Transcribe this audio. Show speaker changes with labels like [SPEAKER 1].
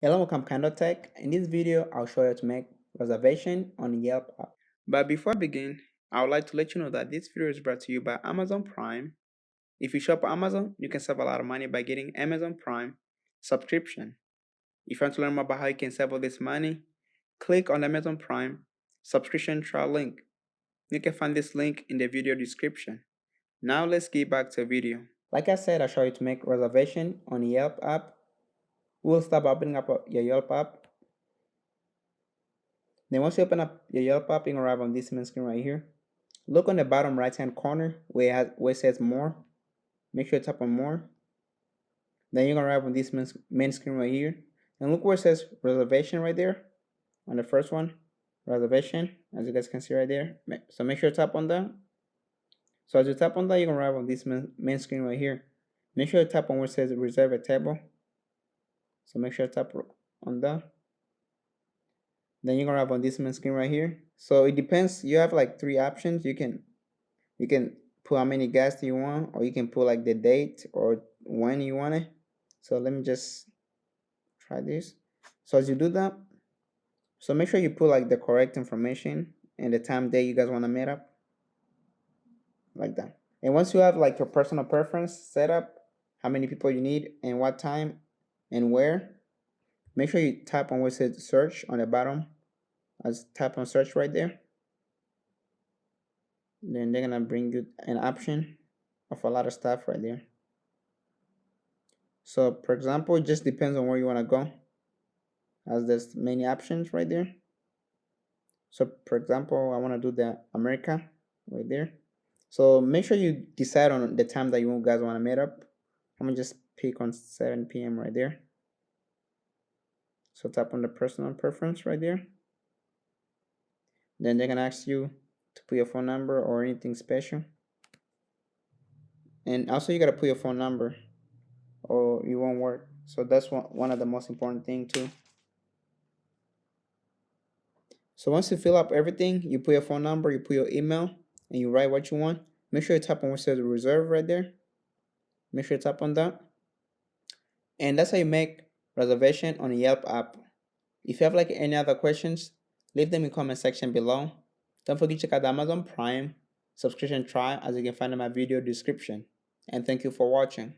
[SPEAKER 1] Hello, welcome KahindoTech. In this video, I'll show you how to make reservation on Yelp app. But before I begin, I would like to let you know that this video is brought to you by Amazon Prime. If you shop on Amazon, you can save a lot of money by getting Amazon Prime subscription. If you want to learn more about how you can save all this money, click on the Amazon Prime subscription trial link. You can find this link in the video description. Now let's get back to the video. Like I said, I'll show you to make reservation on Yelp app. We'll start by opening up your Yelp app. Then once you open up your Yelp app, you're gonna arrive on this main screen right here. Look on the bottom right hand corner where it says more. Make sure you tap on more. Then you're gonna arrive on this main screen right here. And look where it says reservation right there. On the first one, reservation, as you guys can see right there. So make sure you tap on that. So as you tap on that, you're gonna arrive on this main screen right here. Make sure you tap on where it says reserve a table. So make sure you tap on that. Then you're gonna have on this main screen right here. So it depends. You have like three options. You can put how many guests you want, or you can put like the date or when you want it. So let me just try this. So as you do that, so make sure you put like the correct information and the time date you guys want to meet up, like that. And once you have like your personal preference set up, how many people you need and what time and where, make sure you tap on where it says search on the bottom. As tap on search right there. Then they're gonna bring you an option of a lot of stuff right there. So for example, it just depends on where you want to go, as there's many options right there. So for example, I want to do the America right there. So make sure you decide on the time that you guys want to meet up. I'm gonna just pick on 7 p.m. right there. So tap on the personal preference right there. Then they're gonna ask you to put your phone number or anything special. And also you gotta put your phone number or it won't work. So that's one of the most important thing too. So once you fill up everything, you put your phone number, you put your email, and you write what you want. Make sure you tap on where it says reserve right there. Make sure you tap on that. And that's how you make reservation on a Yelp app. If you have like any other questions, leave them in the comment section below. Don't forget to check out the Amazon Prime subscription trial, as you can find in my video description. And thank you for watching.